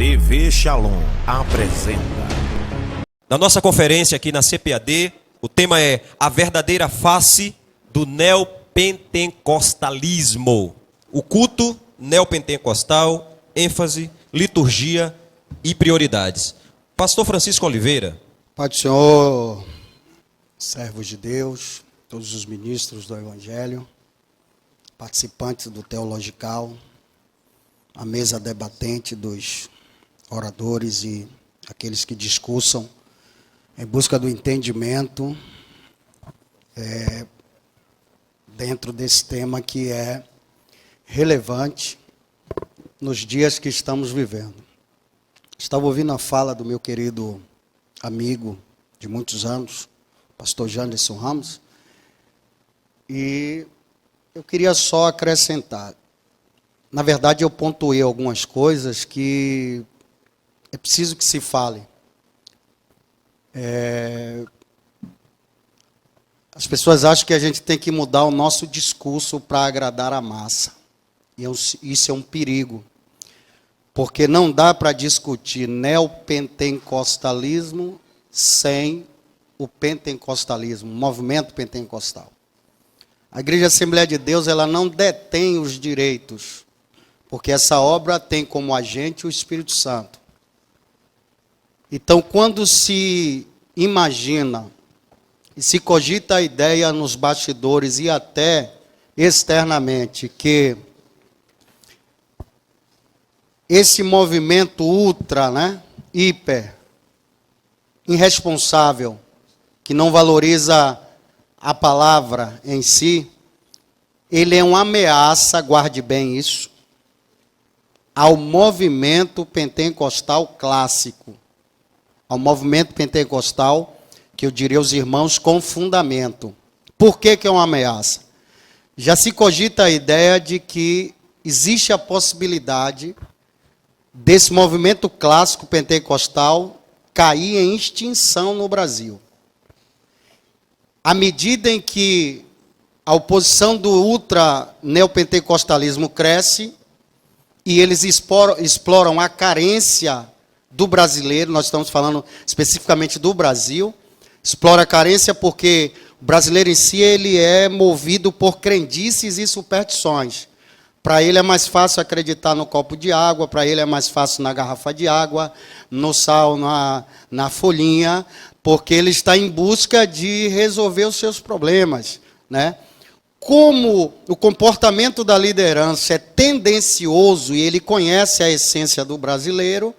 TV Shalom apresenta. Na nossa conferência aqui na CPAD, o tema é a verdadeira face do neopentecostalismo. O culto neopentecostal, ênfase, liturgia e prioridades. Pastor Francisco Oliveira. Pai do Senhor, servos de Deus, todos os ministros do Evangelho, participantes do Teological, a mesa debatente dos oradores e aqueles que discursam em busca do entendimento dentro desse tema que é relevante nos dias que estamos vivendo. Estava ouvindo a fala do meu querido amigo de muitos anos, pastor Janderson Ramos, e eu queria só acrescentar. Na verdade, eu pontuei algumas coisas que é preciso que se fale. As pessoas acham que a gente tem que mudar o nosso discurso para agradar a massa. E isso é um perigo. Porque não dá para discutir neopentecostalismo sem o pentecostalismo, o movimento pentecostal. A Igreja Assembleia de Deus, ela não detém os direitos, porque essa obra tem como agente o Espírito Santo. Então, quando se imagina e se cogita a ideia nos bastidores e até externamente que esse movimento ultra, hiper, irresponsável, que não valoriza a palavra em si, ele é uma ameaça, guarde bem isso, ao movimento pentecostal clássico, ao movimento pentecostal, que eu diria os irmãos, com fundamento. Por que é uma ameaça? Já se cogita a ideia de que existe a possibilidade desse movimento clássico pentecostal cair em extinção no Brasil. À medida em que a oposição do ultra-neopentecostalismo cresce e eles exploram a carência do brasileiro, nós estamos falando especificamente do Brasil, explora a carência porque o brasileiro em si ele é movido por crendices e superstições. Para ele é mais fácil acreditar no copo de água, para ele é mais fácil na garrafa de água, no sal, na folhinha, porque ele está em busca de resolver os seus problemas, Como o comportamento da liderança é tendencioso e ele conhece a essência do brasileiro,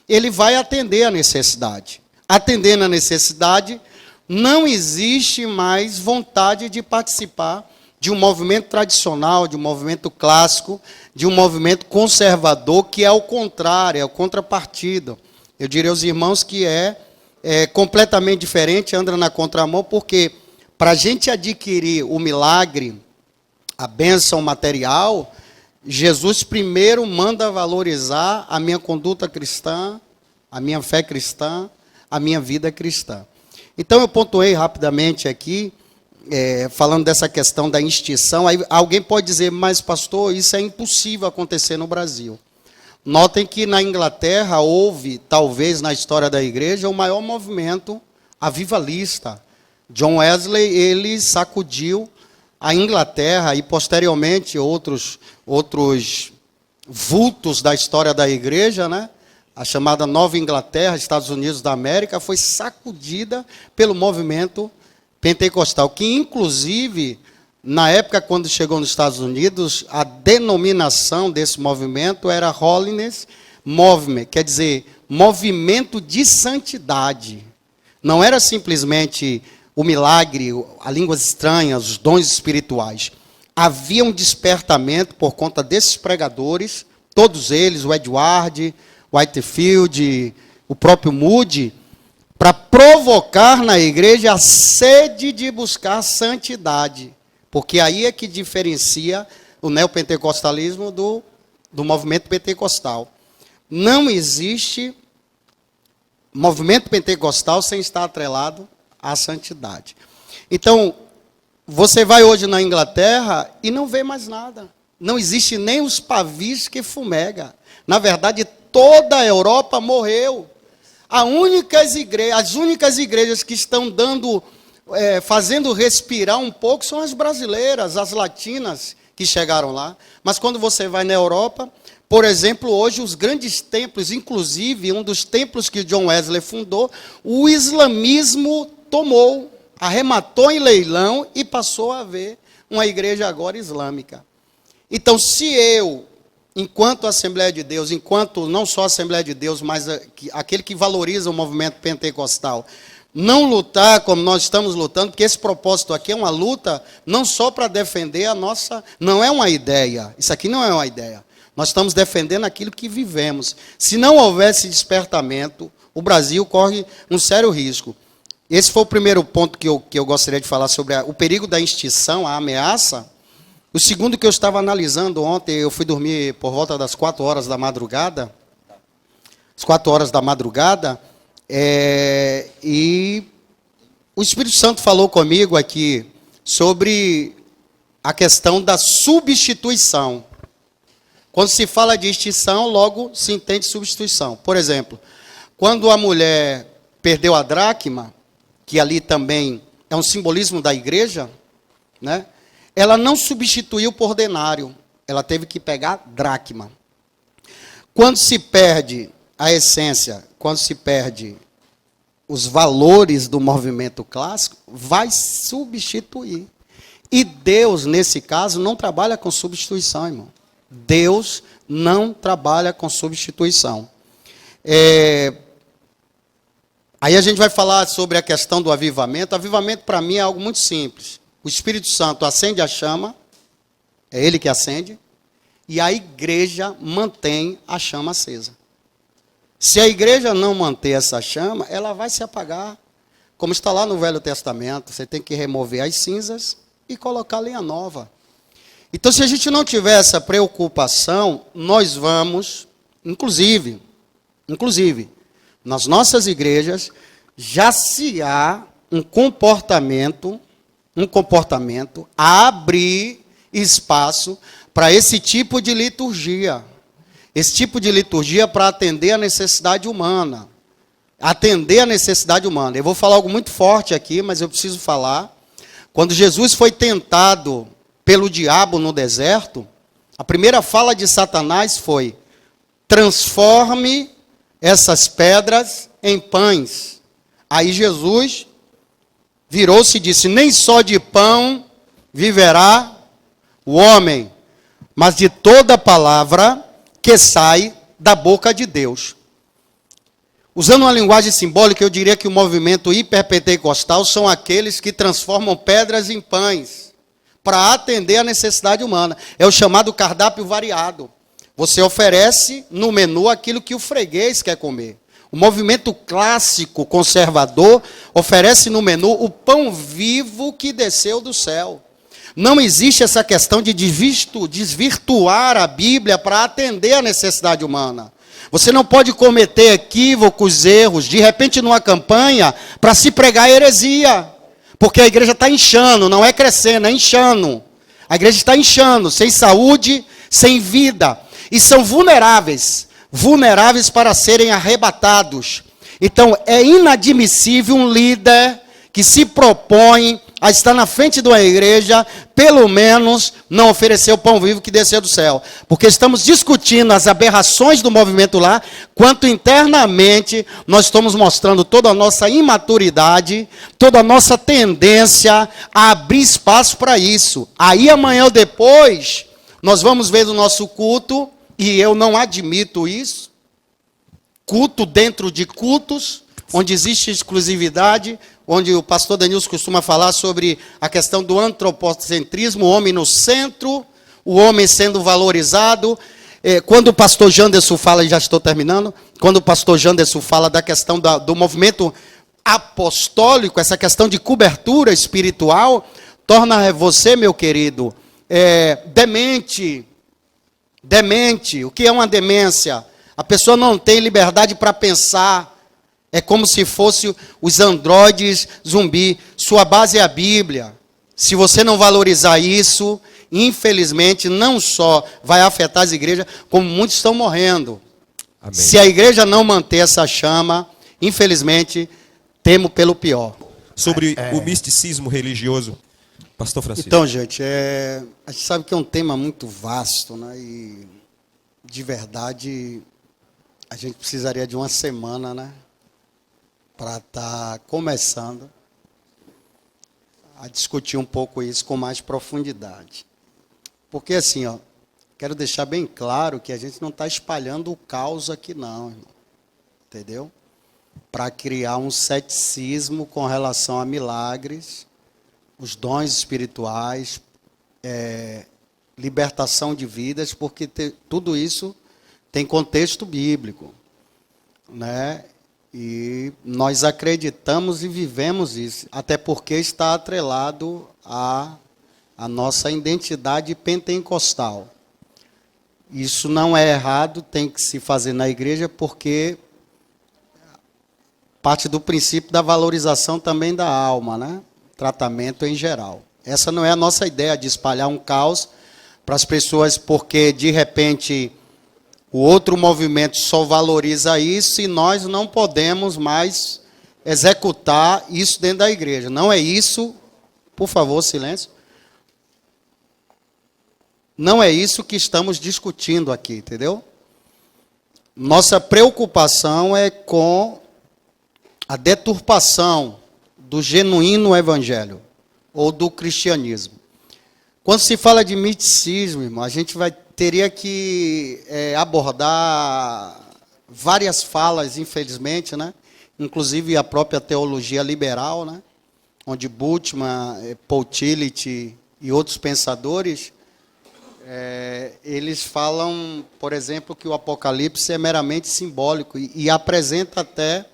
ele vai atender a necessidade. Atendendo a necessidade, não existe mais vontade de participar de um movimento tradicional, de um movimento clássico, de um movimento conservador, que é o contrário, é o contrapartido. Eu diria aos irmãos que é completamente diferente, anda na contramão, porque para a gente adquirir o milagre, a bênção material, Jesus primeiro manda valorizar a minha conduta cristã, a minha fé cristã, a minha vida cristã. Então eu pontuei rapidamente aqui, falando dessa questão da extinção. Aí alguém pode dizer, mas pastor, isso é impossível acontecer no Brasil. Notem que na Inglaterra houve, talvez na história da igreja, o maior movimento avivalista. John Wesley, ele sacudiu a Inglaterra e posteriormente outros vultos da história da igreja, A chamada Nova Inglaterra, Estados Unidos da América, foi sacudida pelo movimento pentecostal, que inclusive, na época quando chegou nos Estados Unidos, a denominação desse movimento era Holiness Movement, quer dizer, movimento de santidade. Não era simplesmente o milagre, as línguas estranhas, os dons espirituais. Havia um despertamento por conta desses pregadores, todos eles, o Edward, Whitefield, o próprio Moody, para provocar na igreja a sede de buscar santidade. Porque aí é que diferencia o neopentecostalismo do movimento pentecostal. Não existe movimento pentecostal sem estar atrelado à santidade. Então, você vai hoje na Inglaterra e não vê mais nada. Não existe nem os pavis que fumega. Na verdade, toda a Europa morreu. As únicas igrejas que estão fazendo respirar um pouco são as brasileiras, as latinas que chegaram lá. Mas quando você vai na Europa, por exemplo, hoje os grandes templos, inclusive um dos templos que John Wesley fundou, o islamismo tomou, arrematou em leilão e passou a haver uma igreja agora islâmica. Então, se eu, enquanto Assembleia de Deus, enquanto não só Assembleia de Deus, mas aquele que valoriza o movimento pentecostal, não lutar como nós estamos lutando, porque esse propósito aqui é uma luta não só para defender a nossa... Não é uma ideia, isso aqui não é uma ideia. Nós estamos defendendo aquilo que vivemos. Se não houvesse despertamento, o Brasil corre um sério risco. Esse foi o primeiro ponto que eu gostaria de falar sobre o perigo da extinção, a ameaça. O segundo que eu estava analisando ontem, eu fui dormir por volta das 4 horas da madrugada. Às 4 horas da madrugada... e o Espírito Santo falou comigo aqui sobre a questão da substituição. Quando se fala de extinção, logo se entende substituição. Por exemplo, quando a mulher perdeu a dracma, que ali também é um simbolismo da igreja, né? Ela não substituiu por denário, ela teve que pegar dracma. Quando se perde a essência, quando se perde os valores do movimento clássico, vai substituir. E Deus, nesse caso, não trabalha com substituição, irmão. Deus não trabalha com substituição. Aí a gente vai falar sobre a questão do avivamento. Avivamento, para mim, é algo muito simples. O Espírito Santo acende a chama, é Ele que acende, e a igreja mantém a chama acesa. Se a igreja não manter essa chama, ela vai se apagar. Como está lá no Velho Testamento, você tem que remover as cinzas e colocar lenha nova. Então, se a gente não tiver essa preocupação, nós vamos, inclusive, nas nossas igrejas, já se há um comportamento a abrir espaço para esse tipo de liturgia. Esse tipo de liturgia para atender a necessidade humana. Atender a necessidade humana. Eu vou falar algo muito forte aqui, mas eu preciso falar. Quando Jesus foi tentado pelo diabo no deserto, a primeira fala de Satanás foi: transforme essas pedras em pães. Aí Jesus virou-se e disse: nem só de pão viverá o homem, mas de toda palavra que sai da boca de Deus. Usando uma linguagem simbólica, eu diria que o movimento hiperpentecostal são aqueles que transformam pedras em pães, para atender a necessidade humana. É o chamado cardápio variado. Você oferece no menu aquilo que o freguês quer comer. O movimento clássico, conservador, oferece no menu o pão vivo que desceu do céu. Não existe essa questão de desvirtuar a Bíblia para atender a necessidade humana. Você não pode cometer equívocos, erros, de repente numa campanha, para se pregar heresia. Porque a igreja está inchando, não é crescendo, é inchando. A igreja está inchando, sem saúde, sem vida. E são vulneráveis para serem arrebatados. Então, é inadmissível um líder que se propõe a estar na frente de uma igreja, pelo menos não oferecer o pão vivo que desceu do céu. Porque estamos discutindo as aberrações do movimento lá, quanto internamente nós estamos mostrando toda a nossa imaturidade, toda a nossa tendência a abrir espaço para isso. Aí amanhã ou depois, nós vamos ver no nosso culto, e eu não admito isso, culto dentro de cultos, onde existe exclusividade, onde o pastor Denilson costuma falar sobre a questão do antropocentrismo, o homem no centro, o homem sendo valorizado. Quando o pastor Janderson fala, e já estou terminando, quando o pastor Janderson fala da questão do movimento apostólico, essa questão de cobertura espiritual, torna você, meu querido, demente. Demente. O que é uma demência? A pessoa não tem liberdade para pensar. É como se fosse os androides zumbi. Sua base é a Bíblia. Se você não valorizar isso, infelizmente, não só vai afetar as igrejas, como muitos estão morrendo. Amém. Se a igreja não manter essa chama, infelizmente, temo pelo pior. Sobre o misticismo religioso, pastor Francisco. Então, gente, a gente sabe que é um tema muito vasto, né? E, de verdade, a gente precisaria de uma semana, né? Para estar começando a discutir um pouco isso com mais profundidade. Porque, assim, ó, quero deixar bem claro que a gente não está espalhando o caos aqui, não, irmão. Entendeu? Para criar um ceticismo com relação a milagres, os dons espirituais, libertação de vidas, porque tudo isso tem contexto bíblico, né? E nós acreditamos e vivemos isso, até porque está atrelado à nossa identidade pentecostal. Isso não é errado, tem que se fazer na igreja, porque parte do princípio da valorização também da alma, né? Tratamento em geral. Essa não é a nossa ideia de espalhar um caos para as pessoas, porque de repente o outro movimento só valoriza isso e nós não podemos mais executar isso dentro da igreja. Não é isso, por favor, silêncio. Não é isso que estamos discutindo aqui, entendeu? Nossa preocupação é com a deturpação do genuíno evangelho ou do cristianismo. Quando se fala de misticismo, irmão, a gente teria que abordar várias falas, infelizmente, né? Inclusive a própria teologia liberal, né? Onde Bultmann, Paul Tillich e outros pensadores, eles falam, por exemplo, que o Apocalipse é meramente simbólico e apresenta até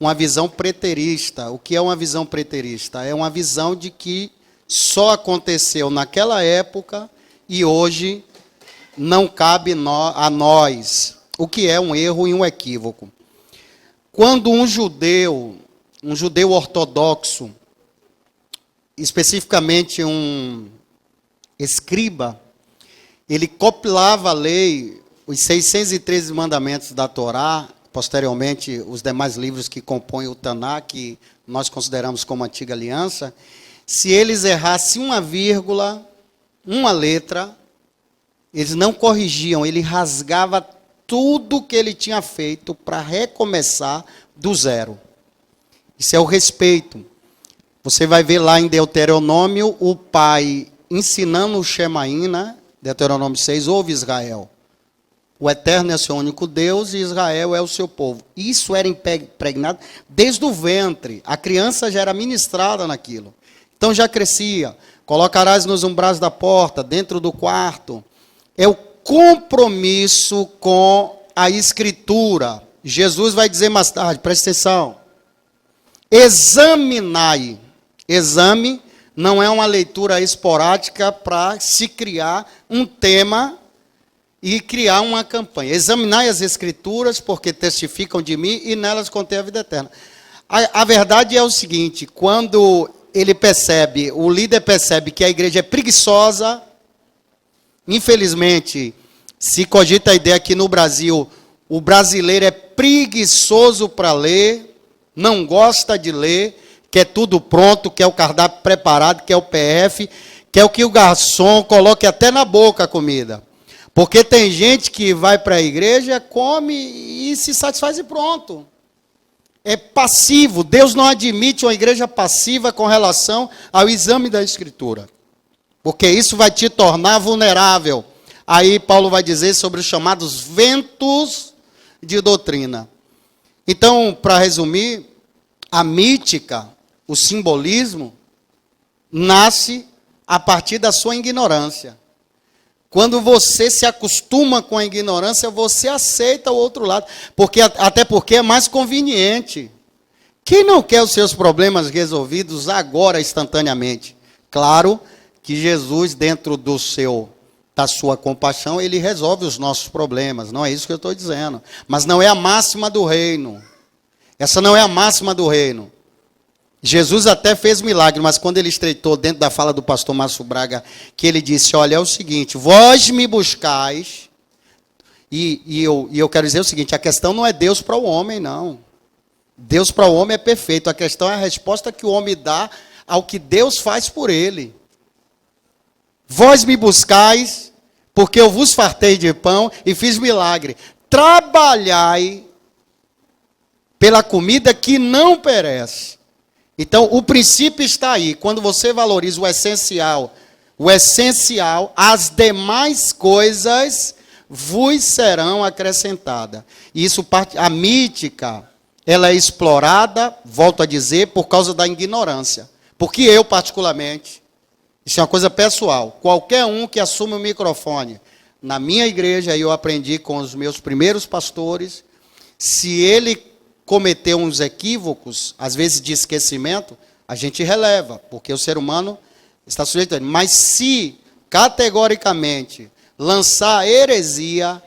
uma visão preterista. O que é uma visão preterista? É uma visão de que só aconteceu naquela época e hoje não cabe a nós, o que é um erro e um equívoco. Quando um judeu ortodoxo, especificamente um escriba, ele compilava a lei, os 613 mandamentos da Torá, posteriormente os demais livros que compõem o Taná, que nós consideramos como antiga aliança, se eles errassem uma vírgula, uma letra, eles não corrigiam, ele rasgava tudo que ele tinha feito para recomeçar do zero. Isso é o respeito. Você vai ver lá em Deuteronômio o pai ensinando o Shemaim, né? Deuteronômio 6, ouve Israel. O Eterno é seu único Deus e Israel é o seu povo. Isso era impregnado desde o ventre. A criança já era ministrada naquilo. Então já crescia. Colocarás nos umbrais da porta, dentro do quarto. É o compromisso com a Escritura. Jesus vai dizer mais tarde, presta atenção. Examinai. Exame não é uma leitura esporádica para se criar um tema e criar uma campanha. Examinai as Escrituras, porque testificam de mim, e nelas contém a vida eterna. A verdade é o seguinte, quando ele percebe, o líder percebe que a igreja é preguiçosa, infelizmente, se cogita a ideia que no Brasil, o brasileiro é preguiçoso para ler, não gosta de ler, quer tudo pronto, quer o cardápio preparado, quer o PF, quer o que o garçom coloque até na boca a comida. Porque tem gente que vai para a igreja, come e se satisfaz e pronto. É passivo. Deus não admite uma igreja passiva com relação ao exame da Escritura. Porque isso vai te tornar vulnerável. Aí Paulo vai dizer sobre os chamados ventos de doutrina. Então, para resumir, a mítica, o simbolismo, nasce a partir da sua ignorância. Quando você se acostuma com a ignorância, você aceita o outro lado. Até porque é mais conveniente. Quem não quer os seus problemas resolvidos agora, instantaneamente? Claro que Jesus, dentro da sua compaixão, ele resolve os nossos problemas. Não é isso que eu estou dizendo. Mas não é a máxima do reino. Essa não é a máxima do reino. Jesus até fez milagre, mas quando ele estreitou dentro da fala do pastor Márcio Braga, que ele disse, olha, é o seguinte, vós me buscais, E eu quero dizer o seguinte, a questão não é Deus para o homem, não. Deus para o homem é perfeito. A questão é a resposta que o homem dá ao que Deus faz por ele. Vós me buscais, porque eu vos fartei de pão e fiz milagre. Trabalhai pela comida que não perece. Então, o princípio está aí. Quando você valoriza o essencial, as demais coisas vos serão acrescentadas. Isso, a mítica, ela é explorada, volto a dizer, por causa da ignorância. Porque eu, particularmente, isso é uma coisa pessoal, qualquer um que assume o microfone, na minha igreja, eu aprendi com os meus primeiros pastores, se ele cometeu uns equívocos, às vezes de esquecimento, a gente releva, porque o ser humano está sujeito a ele. Mas se, categoricamente, lançar heresia,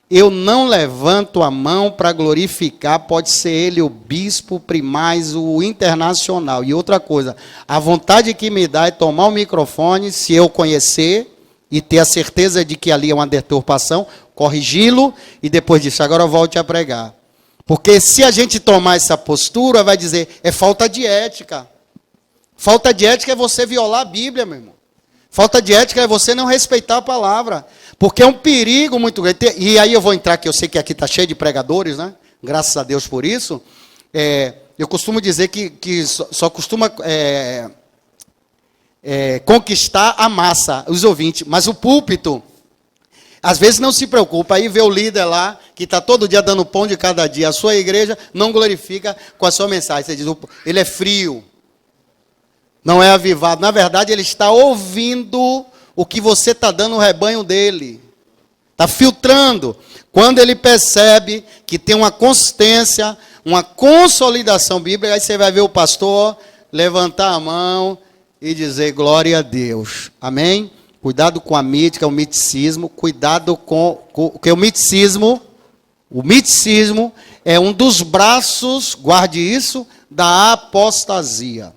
eu não levanto a mão para glorificar, pode ser ele o bispo primaz, o internacional. E outra coisa, a vontade que me dá é tomar o microfone, se eu conhecer e ter a certeza de que ali é uma deturpação, corrigi-lo e depois disso, agora volte a pregar. Porque se a gente tomar essa postura, vai dizer, é falta de ética. Falta de ética é você violar a Bíblia, meu irmão. Falta de ética é você não respeitar a palavra. Porque é um perigo muito grande. E aí eu vou entrar, que eu sei que aqui está cheio de pregadores, né? Graças a Deus por isso. Eu costumo dizer que só costuma conquistar a massa, os ouvintes. Mas o púlpito, às vezes não se preocupa. Aí vê o líder lá, que está todo dia dando pão de cada dia. A sua igreja não glorifica com a sua mensagem. Você diz, ele é frio. Não é avivado. Na verdade, ele está ouvindo o que você está dando no rebanho dele. Está filtrando. Quando ele percebe que tem uma consistência, uma consolidação bíblica, aí você vai ver o pastor levantar a mão e dizer glória a Deus. Amém? Cuidado com a mítica, o miticismo. Cuidado porque o miticismo é um dos braços, guarde isso, da apostasia.